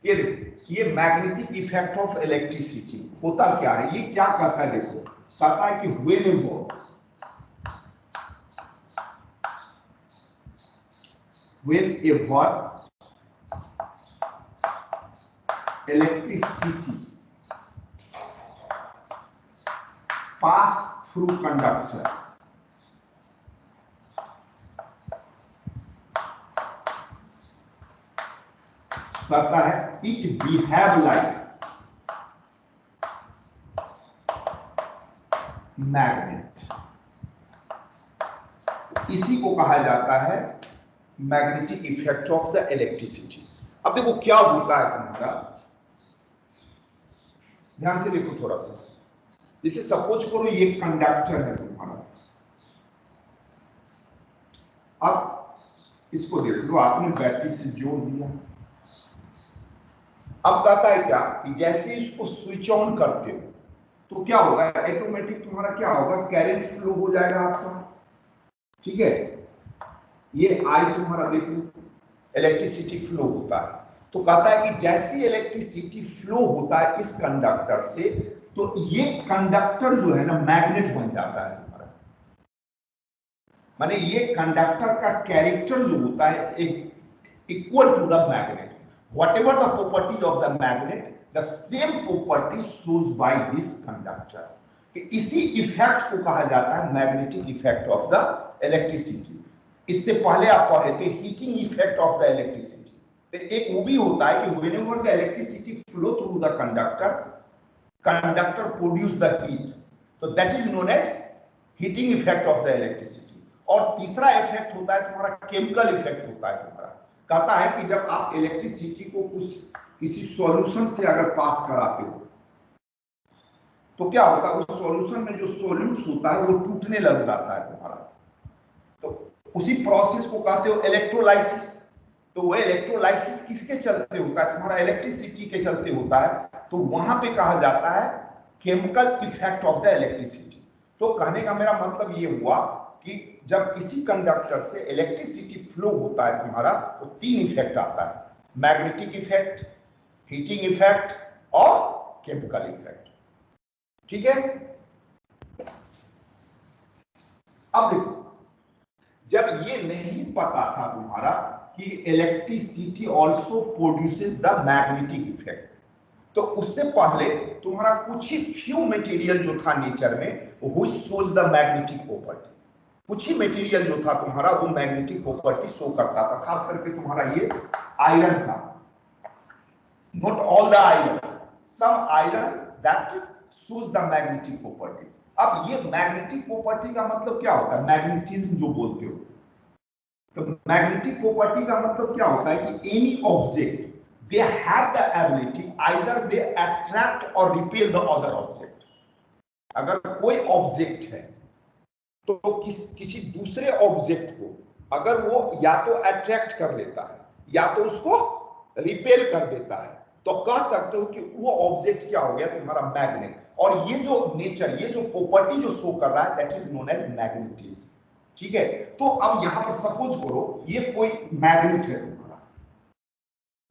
ये देखो, ये मैग्नेटिक इफेक्ट ऑफ इलेक्ट्रिसिटी होता क्या है, ये क्या करता है, देखो कहता है कि whenever electricity pass through conductor, कहता है it behave like मैग्नेट। इसी को कहा जाता है magnetic effect of the electricity. अब देखो क्या होता है तुम्हारा, ध्यान से देखो थोड़ा सा। जैसे सपोज करो ये कंडक्टर है तुम्हारा, अब इसको देख लो, आपने बैटरी से जोड़ दिया। अब कहता है क्या कि जैसे इसको स्विच ऑन करते हो तो क्या होगा, ऑटोमेटिक तुम्हारा क्या होगा, करंट फ्लो हो जाएगा आपका, ठीक है। ये आई तुम्हारा देखो इलेक्ट्रिसिटी फ्लो होता है, तो कहता है कि जैसे इलेक्ट्रिसिटी फ्लो होता है इस कंडक्टर से, तो ये कंडक्टर जो है ना मैग्नेट बन जाता है तुम्हारा। माने ये कंडक्टर का कैरेक्टर जो होता है equal to the magnet. Whatever the properties of the magnet, the same property shows by this conductor. इसी इफेक्ट को कहा जाता है magnetic effect of the electricity. इससे पहले आप पढ़े थे heating effect of the electricity. एक वो भी होता है कि whenever the electricity flow through the conductor produce the heat, so that is known as heating effect of the electricity। और तीसरा इफेक्ट होता है तुम्हारा केमिकल इफेक्ट होता है तुम्हारा। कहता है कि जब आप इलेक्ट्रिसिटी को किसी सॉल्यूशन से अगर पास कराते हो तो क्या होता है, उस सॉल्यूशन में जो सॉल्यूट्स होता है वो टूटने लग जाता है तुम्हारा। तो उसी प्रोसेस को कहते हो इलेक्ट्रोलाइसिस। तो वो इलेक्ट्रोलाइसिस किसके चलते होता है, तुम्हारा इलेक्ट्रिसिटी के चलते होता है। तो वहां पे कहा जाता है chemical effect of the electricity. तो कहने का मेरा मतलब ये हुआ कि जब किसी कंडक्टर से इलेक्ट्रिसिटी फ्लो होता है तुम्हारा, तो तीन इफेक्ट आता है, मैग्नेटिक इफेक्ट, हीटिंग इफेक्ट और केमिकल इफेक्ट, ठीक है। अब देखो, जब ये नहीं पता था तुम्हारा कि electricity also produces the magnetic effect, तो उससे पहले तुम्हारा कुछ ही फ्यू मटेरियल जो था नेचर में वो शोज द मैग्नेटिक प्रॉपर्टी। कुछ ही मटेरियल जो था तुम्हारा वो मैग्नेटिक प्रॉपर्टी शो करता था, खास करके तुम्हारा ये आयरन था। Not all the iron, some iron that shows the magnetic property. अब ये मैग्नेटिक प्रॉपर्टी का मतलब क्या होता है, मैग्नेटिज्म जो बोलते हो, तो मैग्नेटिक प्रॉपर्टी का मतलब क्या होता है कि any object they have the ability either they attract और रिपेल द अदर ऑब्जेक्ट। अगर कोई ऑब्जेक्ट है तो किसी दूसरे ऑब्जेक्ट को अगर वो या तो अट्रैक्ट कर लेता है या तो उसको रिपेल कर देता है, तो कह सकते हो कि वो ऑब्जेक्ट क्या हो गया तुम्हारा मैग्नेट। और ये जो नेचर, ये जो प्रॉपर्टी जो शो कर रहा है that is known as magnetism, ठीक है। तो अब यहां पर सपोज करो ये कोई मैग्नेट है तुम्हारा,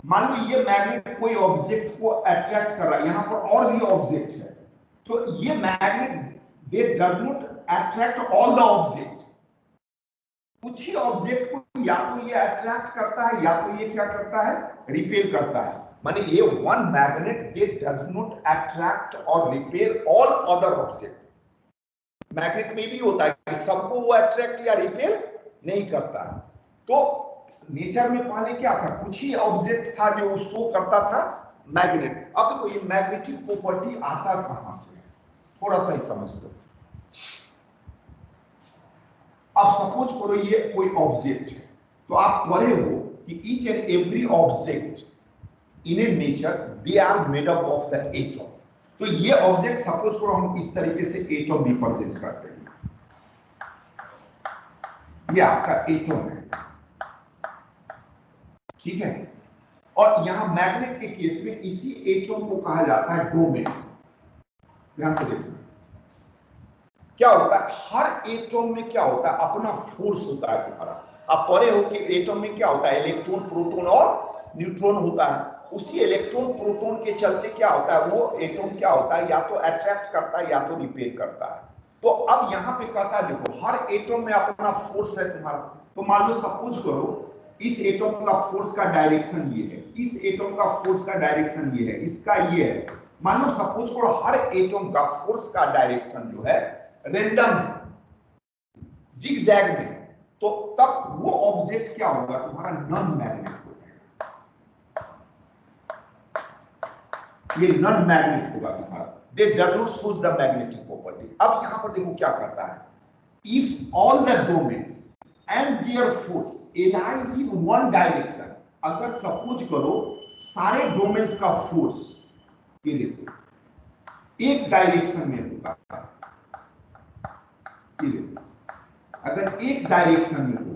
मान लो ये मैग्नेट कोई ऑब्जेक्ट को अट्रैक्ट कर रहा है, यहां पर और भी ऑब्जेक्ट है, तो ये magnet they does not attract all the object. कुछ ही ऑब्जेक्ट को या तो ये अट्रैक्ट करता है या तो ये क्या करता है, रिपेल करता है। माने ये one magnet they does not attract और repel all other object. Magnet में भी होता है कि सबको वो अट्रैक्ट या रिपेल नहीं करता है। तो नेचर में पहले क्या था, कुछ ही ऑब्जेक्ट था जो शो करता था मैग्नेट। अब देखो ये मैग्नेटिक प्रॉपर्टी आता कहां से, थोड़ा सा ही समझ लो। अब सपोज करो ये कोई ऑब्जेक्ट है, तो आप पढ़े हो कि each and every object in a nature they are made up of the atom. तो ये ऑब्जेक्ट सपोज करो हम इस तरीके से एटम रिप्रेजेंट करते हैं, ये आपका एटम है, ठीक है। और यहां मैग्नेट के केस में इसी एटम को कहा जाता है डोमेन। ध्यान से देखो क्या होता है, हर एटम में क्या होता है, अपना फोर्स होता है तुम्हारा। आप पढ़े हो कि एटम में क्या होता है, इलेक्ट्रॉन, प्रोटॉन और न्यूट्रॉन होता है। उसी इलेक्ट्रॉन प्रोटॉन के चलते क्या होता है, वो एटॉम क्या होता है, या तो अट्रैक्ट करता है या तो रिपेल करता है। तो अब यहां पे कहता है देखो हर एटॉम में अपना फोर्स है तुम्हारा। तो मान लो सपोज करो इस एटॉम का फोर्स का डायरेक्शन ये है, इस एटॉम का फोर्स का डायरेक्शन ये है, इसका ये है। मान लो सपोज करो हर एटॉम का फोर्स का डायरेक्शन जो है रैंडम है, जिगजैग में है, तो तब वो ऑब्जेक्ट क्या होगा तुम्हारा, नॉन मैग्नेट होगा। ये नॉन मैग्नेट होगा तुम्हारा, they does not shows the magnetic property. अब यहां पर देखो क्या करता है, if all the domains and their force lies in one direction, अगर सपोज करो सारे डोमेन्स का फोर्स ये देखो एक डायरेक्शन में होगा, ये देखो अगर एक डायरेक्शन में हो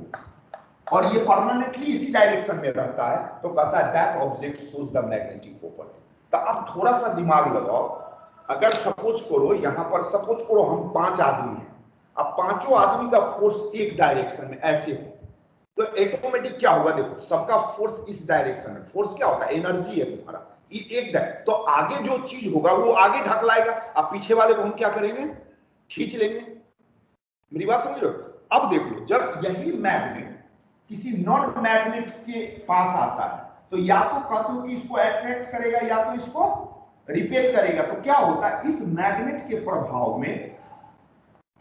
और ये परमानेंटली इसी डायरेक्शन में रहता है, तो कहता है that object shows the magnetic property. तो अब थोड़ा सा दिमाग लगाओ, अगर सपोज करो यहां पर सपोज करो हम 5 आदमी हैं, अब पांचों आदमी का फोर्स एक डायरेक्शन में ऐसे हो, तो ऑटोमेटिक क्या होगा, देखो सबका फोर्स इस डायरेक्शन में, फोर्स क्या होता है, एनर्जी है तुम्हारा, ये एक तो आगे जो चीज होगा वो आगे ढकलाएगा, अब पीछे वाले को हम क्या करेंगे, खींच लेंगे। मेरी बात समझ रहे हो? अब देख लो जब यही मैग्नेट किसी नॉन मैग्नेट के पास आता है, तो या तो कहते हो कि इसको अट्रैक्ट करेगा या तो इसको रिपेल करेगा। तो क्या होता है, इस मैग्नेट के प्रभाव में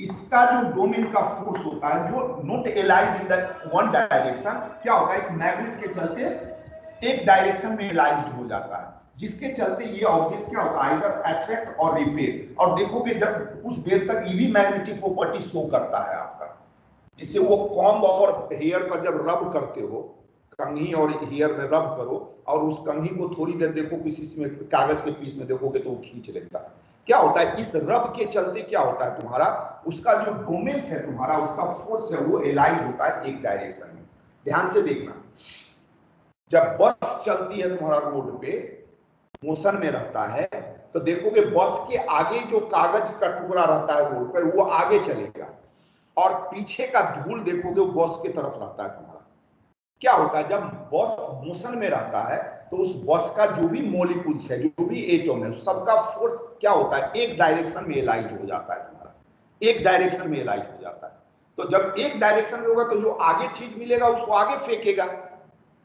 इसका जो डोमेन का फोर्स होता है जो not aligned in the one direction, क्या होता है इस मैग्नेट के चलते एक डायरेक्शन में अलाइन्ड हो जाता है, जिसके चलते ये ऑब्जेक्ट क्या होता है, आइदर अट्रैक्ट और रिपेल। और देखोगे जब कुछ देर तक ये भी मैग्नेटिक प्रॉपर्टी शो करता है आपका, जिससे वो कॉम्ब और हेयर का जब रब करते हो, कंघी और हेयर में रब करो और उस कंघी को थोड़ी देर देखो किसी में कागज के पीस में देखोगे तो वो खींच लेता है। क्या होता है, इस रब के चलते क्या होता है तुम्हारा, उसका जो डोमेन्स है तुम्हारा, उसका फोर्स है वो एलाइज होता है एक डायरेक्शन में। ध्यान से देखना, जब बस चलती है तुम्हारा रोड पे, मोशन में रहता है, तो देखोगे बस के आगे जो कागज का टुकड़ा रहता है रोड पर वो आगे चलेगा, और पीछे का धूल देखोगे वो बस की तरफ रहता है तुम्हारा। क्या होता है, जब बस मोशन में रहता है तो उस बस का जो भी मॉलिक्यूल्स है, जो भी एटम है, सबका फोर्स क्या होता है, एक डायरेक्शन में एलाइज हो जाता है तुम्हारा, एक डायरेक्शन में एलाइज हो जाता है। तो जब एक डायरेक्शन में होगा तो जो आगे चीज मिलेगा उसको आगे फेंकेगा,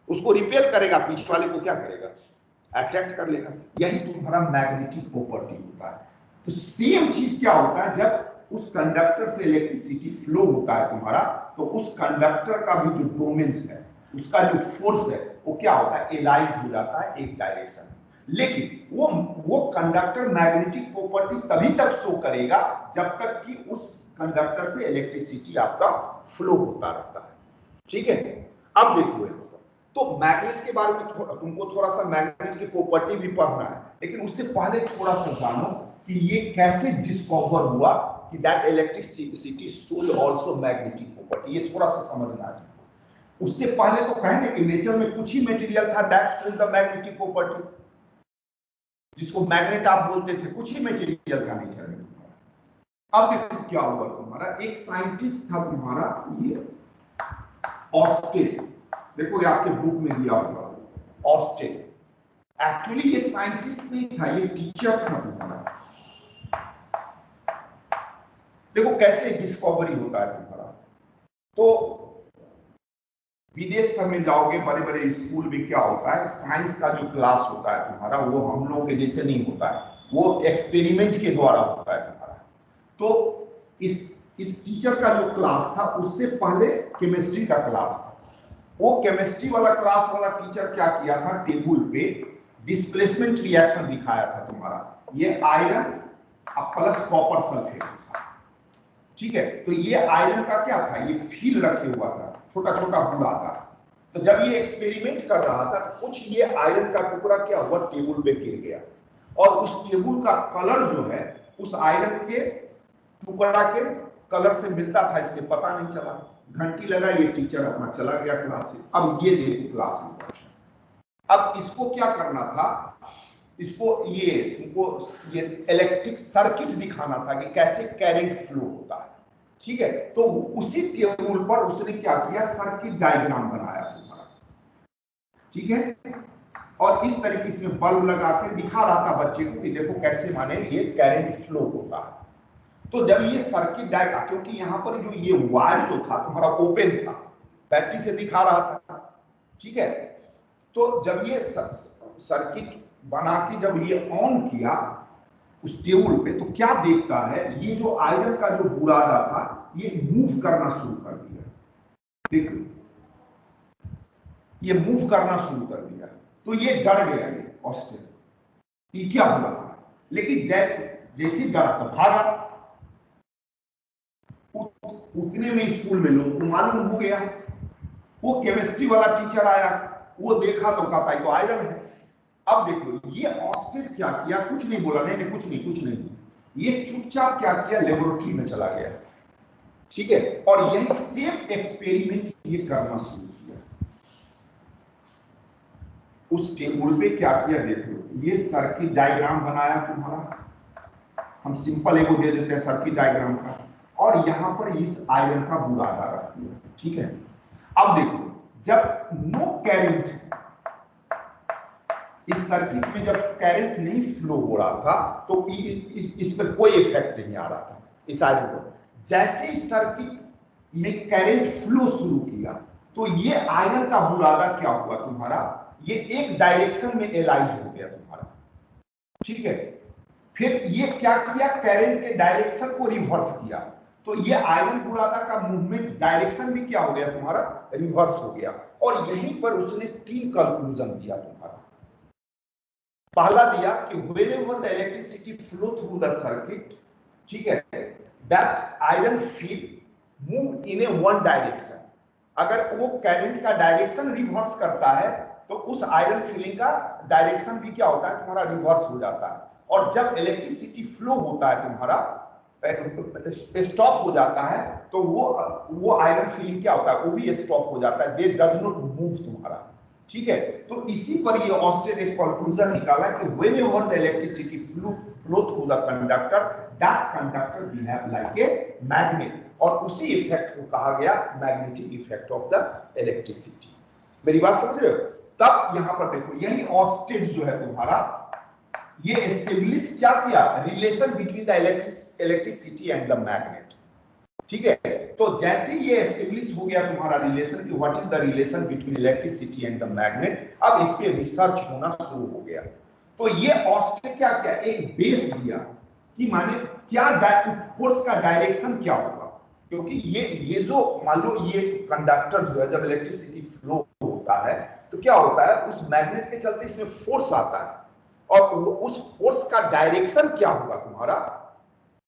उसको रिपेल करेगा, पीछे वाले को क्या करेगा, अट्रैक्ट कर लेगा। यही तुम्हारा मैग्नेटिक प्रॉपर्टी होता है। तो सेम चीज क्या होता है, जब उस कंडक्टर से इलेक्ट्रिसिटी फ्लो होता है तुम्हारा, तो उस कंडक्टर का भी जो डोमेन्स है, उसका जो फोर्स है वो क्या होता है, एलाइज्ड हो जाता है एक डायरेक्शन में। लेकिन वो कंडक्टर मैग्नेटिक प्रॉपर्टी तभी तक शो करेगा जब तक कि उस कंडक्टर से इलेक्ट्रिसिटी आपका फ्लो होता रहता है। ठीक है, अब देखो यहाँ पर, तो मैग्नेट के बारे में तुमको थोड़ा सा मैग्नेट की प्रॉपर्टी भी पढ़ना है, लेकिन उससे पहले थोड़ा सा जानो कि ये कैसे डिस्कवर हुआ कि that electricity shows also magnetic property, ये थोड़ा सा समझना है। उससे पहले तो कहने कि नेचर में कुछ ही मटेरियल था that shows the magnetic property, जिसको मैग्नेट आप बोलते थे, कुछ ही मटेरियल का नेचर में तुम्हारा। अब देखो क्या हुआ तुम्हारा, एक साइंटिस्ट था तुम्हारा ये ऑस्टिन, देखो ये आपके बुक में दिया होगा, ऑस्टिन। एक्चुअली ये साइंटिस्ट नहीं था, ये टीचर था तुम्हारा। देखो कैसे डिस्कवरी होता है तुम्हारा। तो विदेश में जाओगे, बड़े बड़े स्कूल में क्या होता है, साइंस का जो क्लास होता है तुम्हारा, वो हम लोगों के जैसे नहीं होता है, वो एक्सपेरिमेंट के द्वारा होता है तुम्हारा। तो इस टीचर का जो क्लास था, उससे पहले केमिस्ट्री का क्लास था। वो केमिस्ट्री वाला क्लास वाला टीचर क्या किया था, टेबल पे डिस्प्लेसमेंट रिएक्शन दिखाया था तुम्हारा, ये आयरन प्लस कॉपर सल्फेट के साथ। ठीक है, तो ये आयरन का क्या था, ये फील रखे हुआ था, छोटा छोटा बुरा था। तो जब ये एक्सपेरिमेंट कर रहा था तो कुछ ये आयरन का टुकड़ा क्या हुआ, टेबल पे गिर गया, और उस टेबल का कलर जो है उस आयरन के टुकड़ा के कलर से मिलता था, इसलिए पता नहीं चला। घंटी लगा, ये टीचर अपना चला गया क्लास से। अब ये देखो क्लास में पहुंचा, अब इसको क्या करना था, इसको इनको ये इलेक्ट्रिक सर्किट दिखाना था कि कैसे करंट फ्लो होता है। ठीक है, तो उसी टेबल पर उसने क्या किया, सर्किट डायग्राम बनाया तुम्हारा। ठीक है, और इस तरीके से बल्ब लगा के दिखा रहा था बच्चे को कि देखो कैसे माने ये करंट फ्लो होता है। तो जब ये सर्किट डायग्राम, क्योंकि यहाँ पर जो ये वायर जो था तुम्हारा ओपन था, बैटरी से दिखा रहा था, ठीक है। तो जब ये सर्किट बना के जब ये ऑन किया उस टेबल पे, तो क्या देखता है, ये जो आयरन का जो बुरादा था ये मूव करना शुरू कर दिया। देखो ये मूव करना शुरू कर दिया, तो ये डर गया ये ऑस्टिन, ये क्या हुआ था। लेकिन जैसे डरा तो भागा, उतने में स्कूल में लोगों को मालूम हो गया। वो केमिस्ट्री वाला टीचर आया, वो देखा तो कहा तो आयरन है। अब देखो ये ऑस्टिन क्या किया, कुछ नहीं बोला, नहीं कुछ नहीं, ये चुपचाप क्या किया, लेबोरेटरी में चला गया, ठीक है। और यही सेम एक्सपेरिमेंट ये करना शुरू किया। उस टेबल पे क्या किया देखो, ये सर्किट डायग्राम बनाया तुम्हारा, हम सिंपल एगो दे देते हैं सर्किट डायग्राम का, और यहां पर इस आयरन का बुरादा रख दिया, ठीक है। अब देखो जब नो करंट, इस सर्किट में जब करंट नहीं फ्लो हो रहा था तो इस पर कोई इफेक्ट नहीं आ रहा था इस आयरन पर। जैसे ही सर्किट में करंट फ्लो शुरू किया तो ये आयरन का बुरादा क्या हुआ तुम्हारा, ये एक डायरेक्शन में एलाइज हो गया तुम्हारा, ठीक है। फिर ये क्या किया, करंट के डायरेक्शन को रिवर्स किया, तो ये आयरन बुरादा का मूवमेंट डायरेक्शन भी क्या हो गया तुम्हारा, रिवर्स हो गया। और यहीं पर उसने 3 कंक्लूजन दिया तुम्हारा। पहला दिया कि whenever the electricity flow through the circuit, ठीक है, that iron field move in a one direction, अगर वो करंट का डायरेक्शन रिवर्स करता है तो उस आयरन फील्ड का डायरेक्शन भी क्या होता है तुम्हारा, रिवर्स हो जाता है। और जब इलेक्ट्रिसिटी फ्लो होता है तुम्हारा, स्टॉप हो जाता है, तो वो आयरन फील्ड क्या होता है, वो भी स्टॉप हो जाता है, दे डज नॉट मूव तुम्हारा, ठीक है। तो इसी पर ये ऑस्टिन एक कंक्लूजन निकाला कि whenever the electricity flow through the conductor, that conductor behave like a magnet, और उसी इफेक्ट को कहा गया magnetic effect of the electricity. मेरी बात समझ रहे हो। तब यहां पर देखो यही ऑस्टिन जो है तुम्हारा, ये एस्टेब्लिश क्या किया, relation between the electricity and the magnet, ठीक है। तो जैसे ये एस्टेब्लिश हो गया तुम्हारा रिलेशन कि what is the relation between electricity and the magnet, अब इस पे रिसर्च होना शुरू हो गया। तो ये ऑस्टिन क्या क्या एक बेस दिया कि माने क्या फोर्स का डायरेक्शन क्या होगा, क्योंकि ये जो मान लो ये कंडक्टर जो है जब इलेक्ट्रिसिटी फ्लो होता है तो क्या होता है, उस मैग्नेट के चलते इसमें फोर्स आता है, और उस फोर्स का डायरेक्शन क्या होगा तुम्हारा,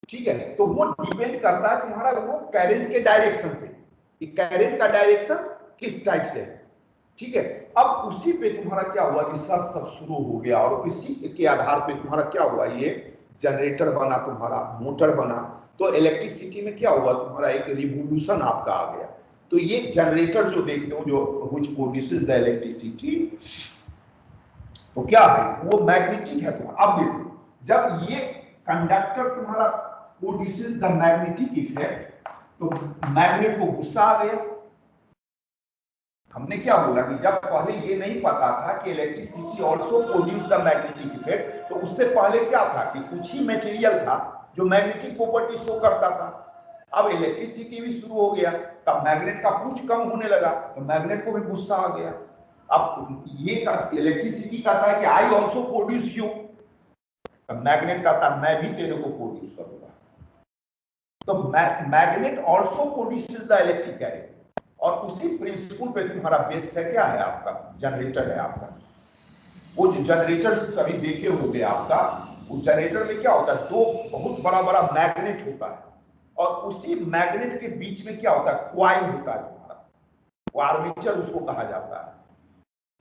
ठीक है। तो वो डिपेंड करता है तुम्हारा वो करंट के डायरेक्शन पे, कि करंट का डायरेक्शन किस टाइप से है, ठीक है। अब उसी पे तुम्हारा क्या हुआ, रिसर्च सब शुरू हो गया, और इसी के आधार पे तुम्हारा क्या हुआ, ये जनरेटर बना तुम्हारा, मोटर बना। तो इलेक्ट्रिसिटी में क्या हुआ तुम्हारा, एक रिवोल्यूशन आपका आ गया। तो ये जनरेटर जो देखते हो जो व्हिच प्रोड्यूसेस द इलेक्ट्रिसिटी, तो क्या है वो मैग्नेटिक है तुम्हारा। अब देखो जब ये कंडक्टर तुम्हारा प्रोड्यूसेस द मैग्नेटिक इफेक्ट, तो मैग्नेट को गुस्सा आ गया। हमने क्या बोला कि जब पहले ये नहीं पता था कि electricity also produce the magnetic effect, तो उससे पहले क्या था कि कुछ ही मटेरियल था जो मैग्नेटिक प्रॉपर्टी शो करता था। अब इलेक्ट्रिसिटी भी शुरू हो गया, तब मैग्नेट का पूछ कम होने लगा, तो मैग्नेट को भी गुस्सा आ गया। अब ये इलेक्ट्रिसिटी कहता है कि I also produce you, magnet कहता है मैं भी तेरे को प्रोड्यूस करूंगा। तो magnet also produces the electric current, और उसी प्रिंसिपल पे तुम्हारा बेस है, क्या है आपका जनरेटर है आपका। वो जो जनरेटर कभी देखे होंगे आपका, वो जनरेटर में क्या होता है, दो बहुत बड़ा बड़ा मैग्नेट होता है, और उसी मैग्नेट के बीच में क्या होता है, कॉइल होता है तुम्हारा, वो आर्मेचर उसको कहा जाता है।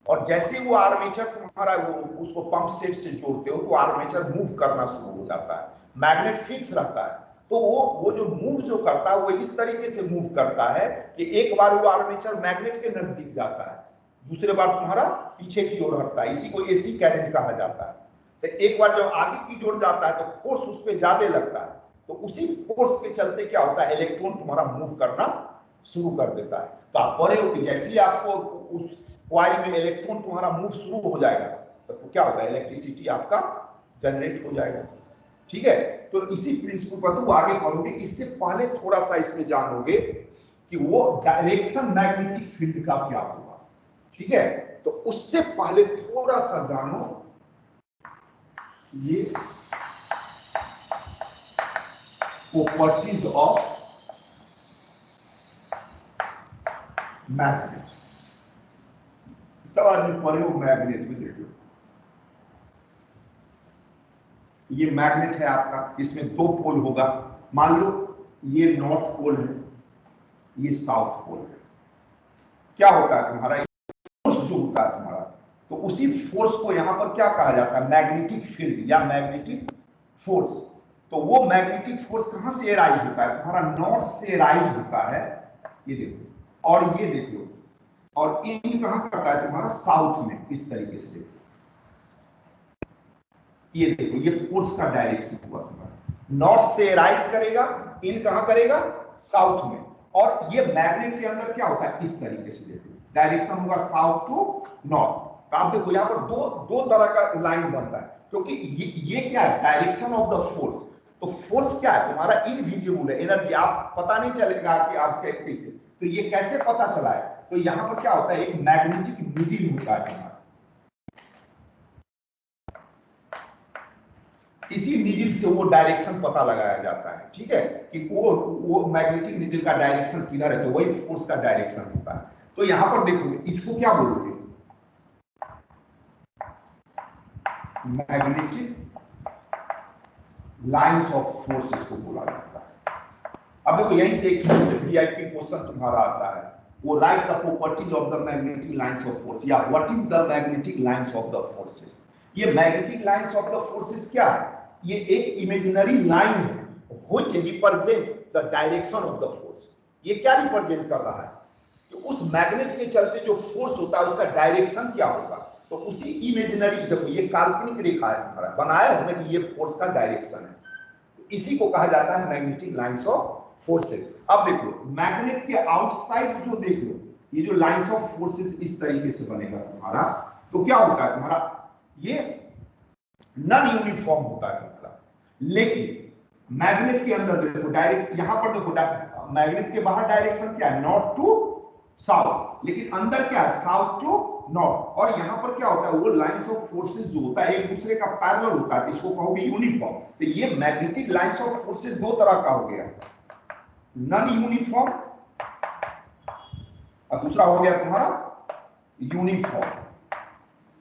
और जैसे वो आर्मेचर तुम्हारा वो उसको पंप सेट से जोड़ते हो तो आर्मेचर मूव करना शुरू हो जाता है, मैग्नेट फिक्स रहता है। तो वो जो मूव जो करता है वो इस तरीके से मूव करता है कि एक बार वो आर्मेचर मैग्नेट के नजदीक जाता है, दूसरे बार तुम्हारा पीछे की ओर हटता है, इसी को एसी करंट कहा जाता है। तो एक बार जब आगे की ओर जाता है तो फोर्स उस पर ज्यादा लगता है, तो उसी फोर्स के चलते क्या होता है, इलेक्ट्रॉन तुम्हारा मूव करना शुरू कर देता है। तो आप पढ़े हो कि जैसे ही आपको उस कॉइल में इलेक्ट्रॉन तुम्हारा मूव शुरू हो जाएगा तो क्या होगा, इलेक्ट्रिसिटी आपका जनरेट हो जाएगा। ठीक है, तो इसी प्रिंसिपल पर तुम आगे पढ़ोगे। इससे पहले थोड़ा सा इसमें जानोगे कि वो डायरेक्शन मैग्नेटिक फील्ड का क्या होगा। ठीक है, तो उससे पहले थोड़ा सा जानो ये प्रॉपर्टीज ऑफ मैग्नेट। सवाल जो पढ़े हो मैग्नेट में देखो, ये मैग्नेट है आपका, इसमें दो पोल होगा। मान लो ये नॉर्थ पोल है, ये साउथ पोल है। क्या होता है तुम्हारा फोर्स जो होता है तुम्हारा, तो उसी फोर्स को यहां पर क्या कहा जाता है, मैग्नेटिक फील्ड या मैग्नेटिक फोर्स। तो वो मैग्नेटिक फोर्स कहां से एराइज होता है, तुम्हारा नॉर्थ से एराइज होता है, ये देखो, और ये देखो, और इन कहां करता है तुम्हारा साउथ में, इस तरीके से देखो, ये देखो, ये फोर्स का डायरेक्शन हुआ तुम्हारा, नॉर्थ से राइज करेगा, इन कहां करेगा, साउथ में। और ये मैग्नेट के अंदर क्या होता है, इस तरीके से देखो, डायरेक्शन होगा साउथ टू नॉर्थ। तो आप देखो यहां पर दो तरह का लाइन बनता है, क्योंकि ये क्या है, डायरेक्शन ऑफ द फोर्स। तो फोर्स क्या है तुम्हारा, इनविजिबल है, एनर्जी आप पता नहीं चलेगा कि आपके कैसे, तो ये कैसे पता चला है, तो यहां पर क्या होता है, एक मैग्नेटिक नीडल होता है तुम्हारा, इसी नीडल से वो डायरेक्शन पता लगाया जाता है। ठीक है, कि वो मैग्नेटिक नीडल का डायरेक्शन किधर है, तो वही फोर्स का डायरेक्शन होता है। तो यहां पर देखोगे, इसको क्या बोलोगे, मैग्नेटिक लाइंस ऑफ फोर्स इसको बोला जाता है। अब देखो यहीं से एक सबसे वीआईपी क्वेश्चन तुम्हारा आता है, वो write the properties of the magnetic lines of force, या what is the magnetic lines of the forces. ये magnetic lines of the forces क्या है, ये एक इमेजिनरी लाइन है which represent the direction of the force. ये क्या represent कर रहा है, कि उस मैग्नेट के चलते जो फोर्स होता है उसका डायरेक्शन क्या होगा। तो उसी इमेजिनरी, देखो ये काल्पनिक रेखा है तुम्हारा, बनाया होगा कि ये फोर्स का डायरेक्शन है, तो इसी को कहा जाता है मैग्नेटिक लाइंस ऑफ फोर्सेस। अब देखो मैग्नेट के आउटसाइड जो देख लो, ये जो लाइंस ऑफ फोर्सेस इस तरीके से बनेगा तुम्हारा, तो क्या होता है तुम्हारा, ये नॉन यूनिफॉर्म होता है तुम्हारा। लेकिन मैग्नेट के अंदर देखो डायरेक्ट, यहां पर देखो मैग्नेट के बाहर डायरेक्शन क्या है, नॉर्थ टू साउथ, लेकिन अंदर क्या है, साउथ टू नॉर्थ। और यहां पर क्या होता है, वो लाइंस ऑफ फोर्सेस जो होता है एक दूसरे का पैरेलल होता है, इसको कहोगे यूनिफॉर्म। तो ये मैग्नेटिक लाइंस ऑफ फोर्सेस दो तरह का हो गया, नॉन यूनिफॉर्म और दूसरा हो गया तुम्हारा यूनिफॉर्म।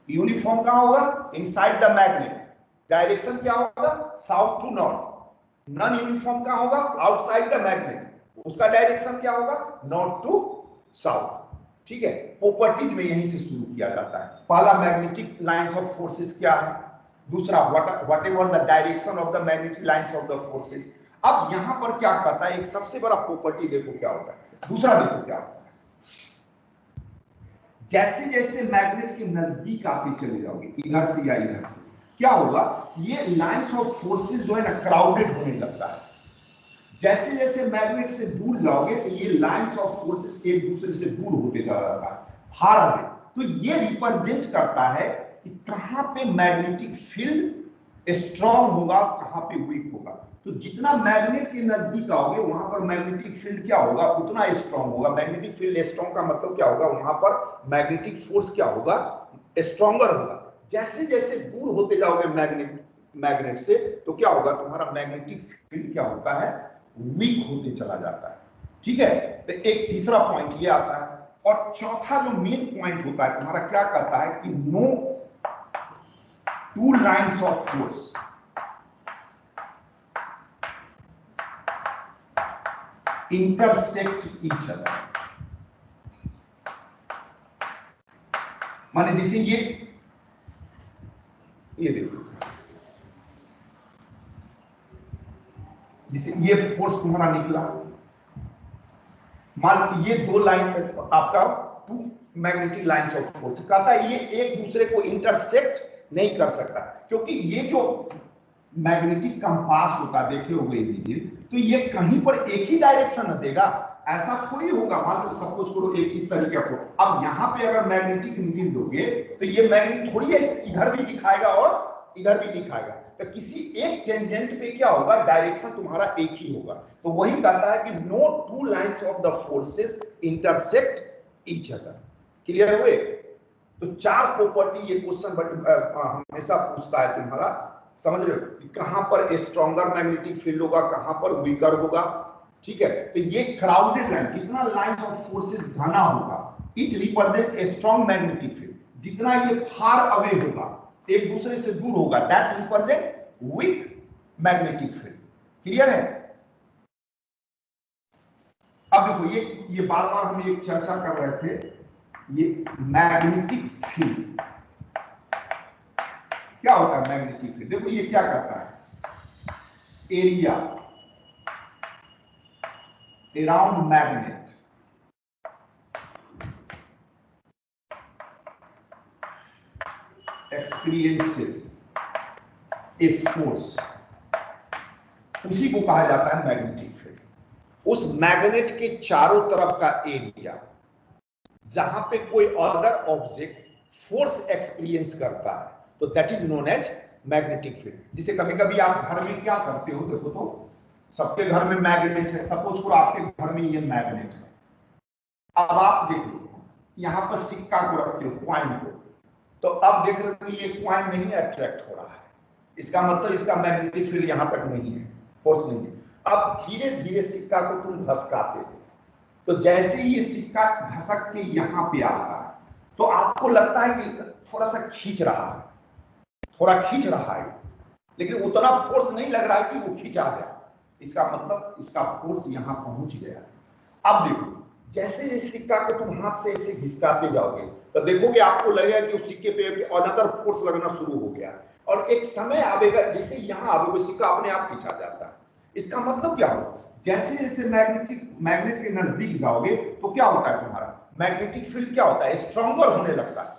यूनिफॉर्म कहां होगा, इनसाइड द मैग्नेट, डायरेक्शन क्या होगा, south to north. Non uniform कहां होगा, आउटसाइड द मैग्नेट, उसका डायरेक्शन क्या होगा, नॉर्थ टू साउथ। ठीक है, प्रॉपर्टीज में यहीं से शुरू किया जाता है। पहला मैग्नेटिक लाइंस ऑफ फोर्सेस क्या है, दूसरा what ever the direction of the magnetic lines of the forces. अब यहां पर क्या करता है, एक सबसे बड़ा प्रॉपर्टी देखो क्या होता है, दूसरा देखो क्या होता है, जैसे जैसे मैग्नेट के नजदीक आते चले जाओगे, इधर से या इधर से, क्या होगा, ये लाइंस ऑफ फोर्सेस जो है ना क्राउडेड होने लगता है। जैसे जैसे मैग्नेट से दूर जाओगे तो ये लाइंस ऑफ फोर्सेस एक दूसरे से दूर होते चला जाता है, फार में। तो ये रिप्रेजेंट करता है कि कहां पे मैग्नेटिक फील्ड स्ट्रांग होगा, कहां पे वीक होगा। तो जितना मैग्नेट के नजदीक आओगे वहां पर मैग्नेटिक फील्ड क्या होगा, उतना स्ट्रांग होगा। मैग्नेटिक फील्ड स्ट्रांग का मतलब क्या होगा, वहां पर मैग्नेटिक फोर्स क्या होगा, स्ट्रांगर होगा। जैसे जैसे दूर होते जाओगे मैग्नेट से, तो क्या होगा, तुम्हारा मैग्नेटिक फील्ड क्या होता है, वीक होते चला जाता है। ठीक है, तो एक तीसरा पॉइंट ये आता है। और चौथा जो मेन पॉइंट होता है तुम्हारा, क्या कहता है कि no two lines of force intersect each other. माने जैसे ये देखो, जैसे ये फोर्स तुम्हारा निकला, मान ये दो लाइन आपका two magnetic lines of force, कहता है ये एक दूसरे को इंटरसेक्ट नहीं कर सकता, क्योंकि ये जो मैग्नेटिक कंपास होता है, देखे होगे नीडल, तो ये कहीं पर एक ही डायरेक्शन देगा, ऐसा थोड़ी होगा, मान लो सपोज करो एक इस तरीके को, अब यहाँ पे अगर मैग्नेटिक नीडल दोगे तो ये मैग्नेट थोड़ी है इधर भी दिखाएगा और इधर भी दिखाएगा, तो किसी एक टेंजेंट पे क्या होगा, डायरेक्शन तुम्हारा एक ही होगा। तो वही कहता है कि no two lines of the forces intersect each other. Clear हुए? तो चार प्रॉपर्टी ये क्वेश्चन हमेशा पूछता है तुम्हारा, समझ रहे हो कि कहां पर स्ट्रॉन्गर मैग्नेटिक फील्ड होगा, कहां पर वीकर होगा। ठीक है, तो ये क्राउडेड लाइन, जितना लाइंस ऑफ फोर्सेस घना होगा it represent a strong magnetic field, जितना ये फार अवे होगा, एक दूसरे से दूर होगा, that represent weak magnetic field. Clear है? अब देखो ये बार बार हम एक चर्चा कर रहे थे, ये मैग्नेटिक फील्ड क्या होता है? मैग्नेटिक फील्ड देखो ये क्या करता है, area around magnet experiences a force, उसी को कहा जाता है मैग्नेटिक फील्ड। उस मैग्नेट के चारों तरफ का एरिया जहां पे कोई अदर ऑब्जेक्ट फोर्स एक्सपीरियंस करता है, तो that is known as magnetic field. जिसे कभी कभी आप घर में क्या करते हो, देखो तो सबके घर में मैग्नेट है, सपोज करो आपके घर में ये मैग्नेट है। अब आप देखो यहां पर सिक्का को रखते हो, क्वाइन को, तो अब देख रहे हो कि ये क्वाइन नहीं अट्रैक्ट हो रहा है, इसका मतलब इसका मैग्नेटिक फील्ड यहां तक नहीं है, फोर्स नहीं है। अब धीरे धीरे सिक्का को तुम घसकाते हो, तो जैसे ही ये सिक्का घसक के यहां पे आता है तो आपको लगता है कि थोड़ा सा खींच रहा है, थोड़ा खींच रहा है, लेकिन उतना फोर्स नहीं लग रहा है कि वो खींचा गया। इसका मतलब इसका फोर्स यहां पहुंच गया। अब देखो जैसे इस सिक्का को तुम हाथ से ऐसे घिसकाते जाओगे तो देखोगे आपको लगेगा कि उस सिक्के पे अनदर फोर्स लगना शुरू हो गया, और एक समय आएगा जैसे यहां आवे वो सिक्का अपने आप खींचा जाता है। इसका मतलब क्या होगा, जैसे जैसे मैग्नेट के नजदीक जाओगे तो क्या होता है, तुम्हारा मैग्नेटिक फील्ड क्या होता है, स्ट्रॉन्गर होने लगता है,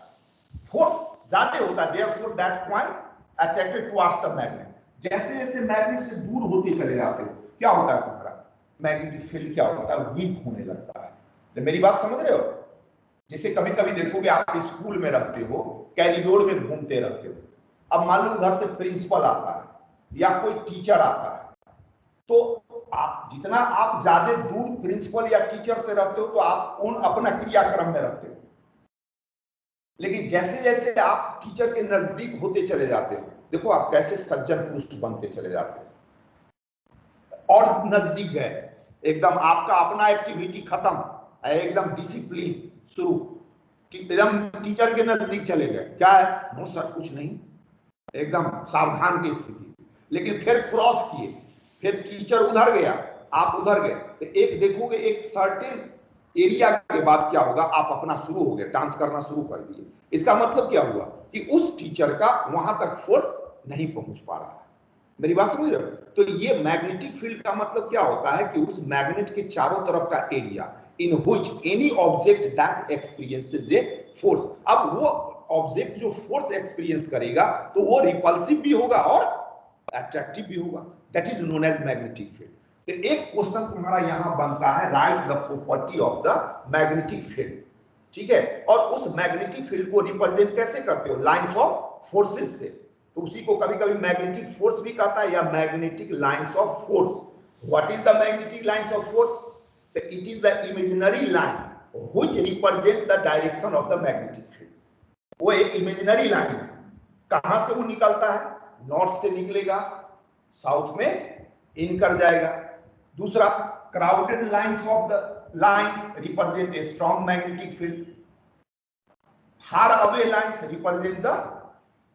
फोर्स ज्यादा होता है, therefore that point attracted towards the magnet. जैसे जैसे मैग्नेट से दूर होते चले जाते हो क्या होता है, तुम्हारा मैग्नेटिक फील्ड क्या होता है, वीक होने लगता है। तो मेरी बात समझ रहे हो? जिसे कभी कभी देखोगे आप स्कूल में रहते हो, कॉरिडोर में घूमते रहते हो, अब मान लो उधर से प्रिंसिपल आता है या कोई टीचर आता है, तो आप जितना आप ज्यादा दूर प्रिंसिपल या टीचर से रहते हो तो आप उन अपना क्रियाक्रम में रहते हो, लेकिन जैसे जैसे आप टीचर के नजदीक होते चले जाते हो, देखो आप कैसे सज्जन पुरुष बनते चले जाते हो, और नजदीक गए एकदम आपका अपना एक्टिविटी खत्म, एकदम डिसिप्लिन शुरू, एकदम टीचर के नजदीक चले गए, क्या है, नो सर कुछ नहीं, एकदम सावधान की स्थिति। लेकिन फिर क्रॉस किए, फिर टीचर उधर गया, आप उधर गए, तो एक देखोगे एक सर्टेन एरिया के बाद क्या होगा, आप अपना शुरू हो गए, डांस करना शुरू कर दिए। इसका मतलब क्या हुआ कि उस टीचर का वहां तक फोर्स नहीं पहुंच पा रहा है। मेरी बात समझ रहे हो? तो ये मैग्नेटिक फील्ड का मतलब क्या होता है कि उस मैग्नेट के चारों तरफ का area in which any object that experiences a force. अब वो ऑब्जेक्ट जो फोर्स एक्सपीरियंस करेगा तो वो रिपल्सिव भी होगा और अट्रैक्टिव भी होगा, that is known as magnetic field. तो एक क्वेश्चन तुम्हारा यहां बनता है, write the property of the magnetic field. ठीक है, और उस मैग्नेटिक फील्ड को रिप्रेजेंट कैसे करते हो, लाइंस ऑफ फोर्सेस से। तो उसी को कभी कभी मैग्नेटिक फोर्स भी कहता है या magnetic lines of force. What is the magnetic lines of force? It is the imaginary line which represent the direction of the magnetic field. वो एक इमेजिनरी लाइन है, कहां से वो निकलता है, नॉर्थ से निकलेगा, साउथ में इन कर जाएगा। दूसरा, crowded lines of the lines represent a strong magnetic field, far away lines represent the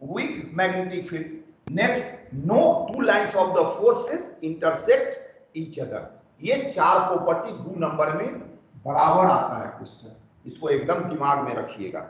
weak magnetic field. Next, no two lines of the forces intersect each other. ये चार प्रॉपर्टी 2 नंबर में बराबर आता है क्वेश्चन, इसको एकदम दिमाग में रखिएगा।